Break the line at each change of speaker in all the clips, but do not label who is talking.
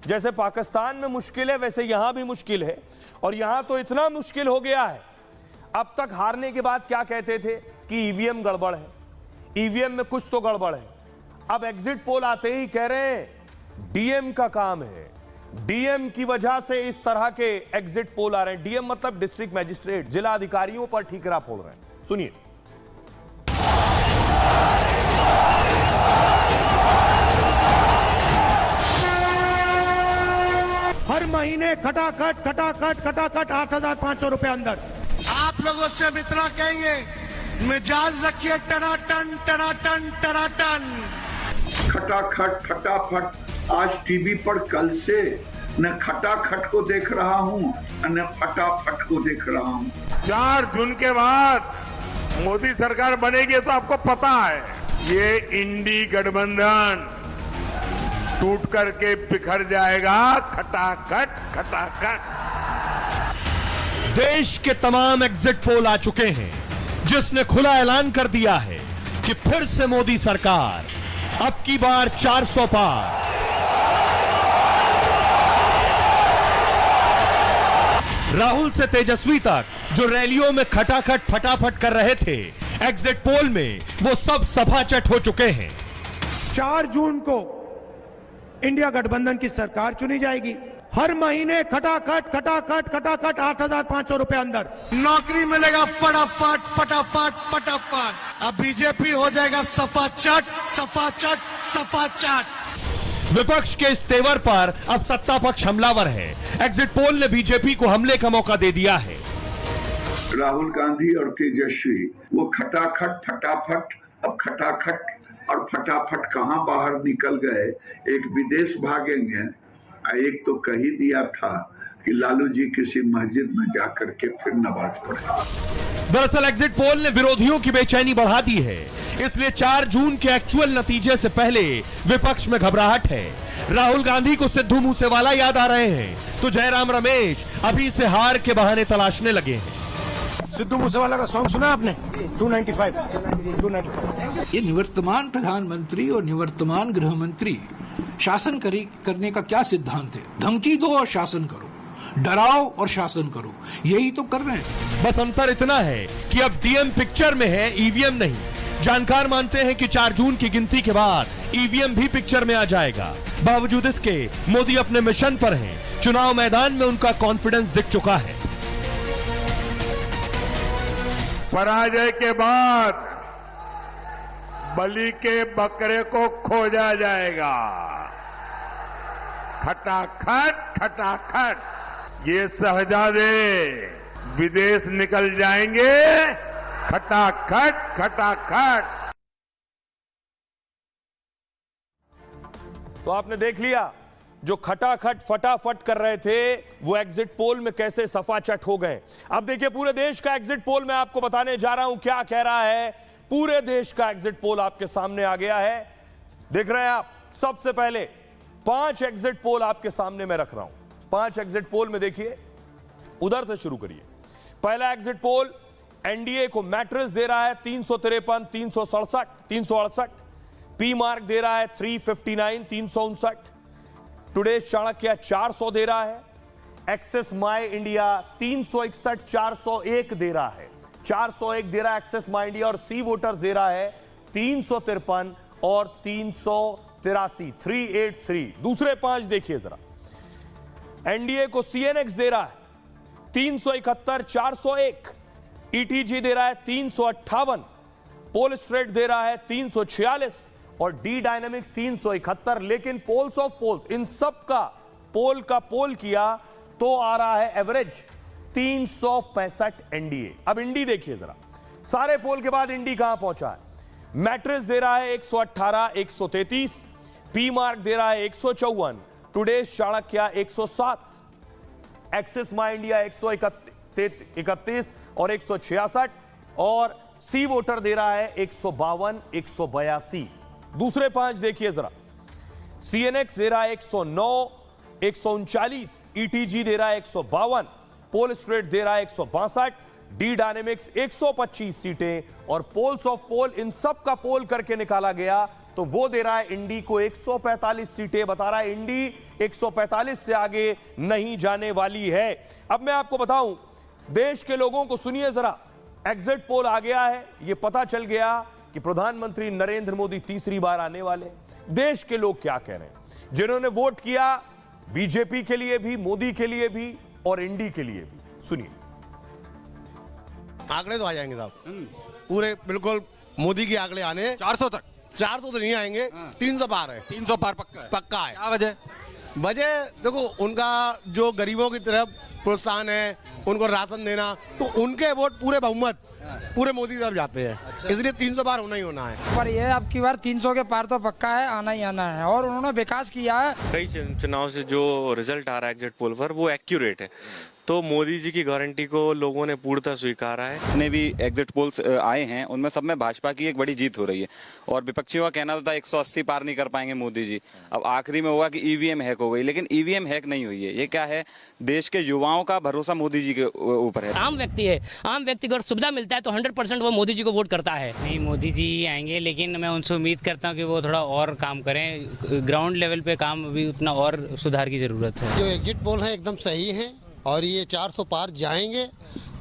जैसे पाकिस्तान में मुश्किल है वैसे यहां भी मुश्किल है, और यहां तो इतना मुश्किल हो गया है। अब तक हारने के बाद क्या कहते थे कि ईवीएम गड़बड़ है, ईवीएम में कुछ तो गड़बड़ है। अब एग्जिट पोल आते ही कह रहे हैं डीएम का काम है, डीएम की वजह से इस तरह के एग्जिट पोल आ रहे हैं। डीएम मतलब डिस्ट्रिक्ट मैजिस्ट्रेट, जिला अधिकारियों पर ठीकरा फोड़ रहे हैं। सुनिए।
हर महीने खटाखट खटाखट खटाखट 8,500 रुपए अंदर।
आप लोगों से हम इतना कहेंगे, मिजाज रखिए टनाटन टनाटन टनाटन।
खटाखट फटाफट आज टीवी पर कल से न खटाखट को देख रहा हूं न फटाफट को देख रहा हूं।
4 जून के बाद मोदी सरकार बनेगी तो आपको पता है ये इंडी गठबंधन टूट करके बिखर जाएगा। खटाखट खटाखट।
देश के तमाम एग्जिट पोल आ चुके हैं जिसने खुला ऐलान कर दिया है कि फिर से मोदी सरकार अब की बार 400 पार। राहुल से तेजस्वी तक जो रैलियों में खटाखट फटाफट कर रहे थे, एग्जिट पोल में वो सब सभाचट हो चुके हैं।
4 जून को इंडिया गठबंधन की सरकार चुनी जाएगी। हर महीने खटाखट खटाखट खटाखट 8,500 रुपए अंदर
नौकरी मिलेगा फटाफट फटाफट फटाफट। अब बीजेपी हो जाएगा सफाचट सफाचट सफाचट।
विपक्ष के इस तेवर पर अब सत्ता पक्ष हमलावर है। एग्जिट पोल ने बीजेपी को हमले का मौका दे दिया है।
राहुल गांधी और तेजस्वी वो खटाखट फटाफट, अब खटाखट और फटाफट कहां बाहर निकल गए। एक विदेश भागेंगे, एक तो कह ही दिया था कि लालू जी किसी मस्जिद में जाकर के फिर नमाज पढ़े।
दरअसल एग्जिट पोल ने विरोधियों की बेचैनी बढ़ा दी है, इसलिए 4 जून के एक्चुअल नतीजे से पहले विपक्ष में घबराहट है। राहुल गांधी को सिद्धू मूसेवाला याद आ रहे हैं तो जयराम रमेश अभी से हार के बहाने तलाशने लगे हैं।
सिद्धू मूसेवाला का सॉन्ग सुना आपने? 295।
ये निवर्तमान प्रधानमंत्री और निवर्तमान गृह मंत्री शासन करने का क्या सिद्धांत है? धमकी दो और शासन करो, डराओ और शासन करो, यही तो कर रहे हैं।
बस अंतर इतना है कि अब डीएम पिक्चर में है, ईवीएम नहीं। जानकार मानते हैं कि 4 जून की गिनती के बाद ईवीएम भी पिक्चर में आ जाएगा। बावजूद इसके मोदी अपने मिशन पर हैं। चुनाव मैदान में उनका कॉन्फिडेंस दिख चुका है।
पराजय के बाद बलि के बकरे को खोजा जाएगा। खटाखट खटाखट ये शहजादे विदेश निकल जाएंगे। खटाखट खटाखट।
तो आपने देख लिया, जो खटाखट फटाफट कर रहे थे वो एग्जिट पोल में कैसे सफाचट हो गए। अब देखिए पूरे देश का एग्जिट पोल मैं आपको बताने जा रहा हूं क्या कह रहा है। पूरे देश का एग्जिट पोल आपके सामने आ गया है, देख रहे हैं आप। सबसे पहले 5 एग्जिट पोल आपके सामने मैं रख रहा हूं। 5 एग्जिट पोल में देखिए, उधर से शुरू करिए। पहला एग्जिट पोल एनडीए को मैट्रिक्स दे रहा है 353, 368। पी मार्क दे रहा है 359, 359। टुडे चाणक्य 400 दे रहा है। एक्सेस माई इंडिया 361, 401 दे रहा है। 401 दे रहा है एक्सेस माई इंडिया। और सी वोटर्स दे रहा है 353 और 383, 383। दूसरे 5 देखिए जरा। एनडीए को सीएनएक्स दे रहा है 371, 401। ईटीजी दे रहा है 358। पोल स्ट्रेट दे रहा है 346 और डी डायनेमिक्स 371। लेकिन पोल्स ऑफ पोल्स, इन सब का पोल किया तो आ रहा है एवरेज 365 एनडीए। अब इंडी देखिए जरा, सारे पोल के बाद इंडी कहां पहुंचा है। मैट्रिक्स दे रहा है 118, 133। पी मार्क दे रहा है 154। टुडे चाणक्य 107। एक्सिस माई इंडिया 131 और 166। और सी वोटर दे रहा है 152, 182। दूसरे 5 देखिए जरा। सीएनएक्स दे रहा है 109, 139। ईटीजी दे रहा है 152। पोल स्ट्रेट दे रहा है 162। डी डायनेमिक्स 125 सीटें। और पोल्स ऑफ पोल, इन सब का पोल करके निकाला गया तो वो दे रहा है इंडी को 145 सीटें, बता रहा है इंडी 145 से आगे नहीं जाने वाली है। अब मैं आपको बताऊं, देश के लोगों को सुनिए जरा, एग्जिट पोल आ गया है, ये पता चल गया कि प्रधानमंत्री नरेंद्र मोदी तीसरी बार आने वाले। देश के लोग क्या कह रहे हैं, जिन्होंने वोट किया बीजेपी के लिए भी, मोदी के लिए भी और इंडी के लिए भी, सुनिए।
आंकड़े तो आ जाएंगे साहब, पूरे बिल्कुल मोदी के आंकड़े आने
400 तक।
400 तो नहीं आएंगे, 300 पार है।
300 पार पक्का है।
पक्का है।
क्या वजह?
वजह देखो, उनका जो गरीबों की तरफ प्रोत्साहन है, उनको राशन देना, तो उनके वोट पूरे बहुमत पूरे मोदी तरफ जाते हैं। अच्छा। इसलिए 300 पार होना ही होना है।
पर ये अब की बार 300 के पार तो पक्का है, आना ही आना है। और उन्होंने विकास किया है।
कई चुनाव से जो रिजल्ट आ रहा है एग्जिट पोल पर, वो एक्यूरेट है, तो मोदी जी की गारंटी को लोगों ने पूर्णतः स्वीकारा है।
जितने भी एग्जिट पोल्स आए हैं उनमें सब में भाजपा की एक बड़ी जीत हो रही है, और विपक्षियों का कहना था 180 पार नहीं कर पाएंगे मोदी जी। अब आखिरी में हुआ कि ईवीएम हैक हो गई, लेकिन ईवीएम हैक नहीं हुई है। ये क्या है, देश के युवाओं का भरोसा मोदी जी के ऊपर है।
आम व्यक्ति है, आम व्यक्ति को सुविधा मिलता है तो 100% वो मोदी जी को वोट करता है।
नहीं, मोदी जी आएंगे, लेकिन मैं उनसे उम्मीद करता हूँ कि वो थोड़ा और काम करें। ग्राउंड लेवल पे काम अभी उतना और सुधार की जरूरत है।
जो एग्जिट पोल है एकदम सही है, और ये 400 पार जाएंगे,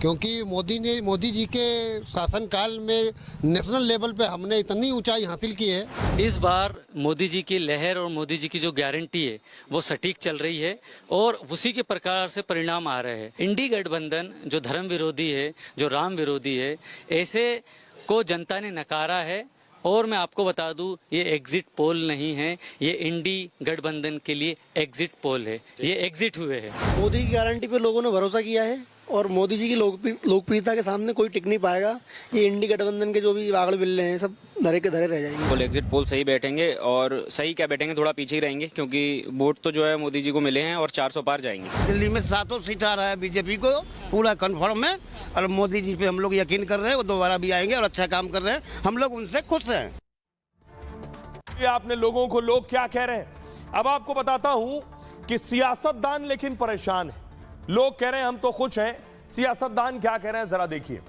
क्योंकि मोदी जी के शासनकाल में नेशनल लेवल पे हमने इतनी ऊंचाई हासिल की है।
इस बार मोदी जी की लहर और मोदी जी की जो गारंटी है वो सटीक चल रही है, और उसी के प्रकार से परिणाम आ रहे हैं। इंडी गठबंधन जो धर्म विरोधी है, जो राम विरोधी है, ऐसे को जनता ने नकारा है। और मैं आपको बता दूं, ये एग्जिट पोल नहीं है, ये इंडी गठबंधन के लिए एग्जिट पोल है, ये एग्जिट हुए हैं।
मोदी की गारंटी पे लोगों ने भरोसा किया है, और मोदी जी की लोकप्रियता के सामने कोई टिक नहीं पाएगा। ये इंडी गठबंधन के जो भी आंकड़े मिल रहे हैं सब धरे के धरे रह जाएंगे।
एग्जिट पोल सही बैठेंगे, और सही क्या बैठेंगे, थोड़ा पीछे ही रहेंगे, क्योंकि वोट तो जो है मोदी जी को मिले हैं और 400 पार जाएंगे।
दिल्ली में 7 सीट आ रहा है बीजेपी को, पूरा कन्फर्म है, और मोदी जी पे हम लोग यकीन कर रहे हैं, वो दोबारा भी आएंगे और अच्छा काम कर रहे हैं, हम लोग उनसे खुश हैं।
ये आपने लोगों को, लोग क्या कह रहे हैं। अब आपको बताता हूं कि सियासतदान लेकिन परेशान है। लोग कह रहे हैं हम तो खुश हैं, सियासतदान क्या कह रहे हैं जरा देखिए।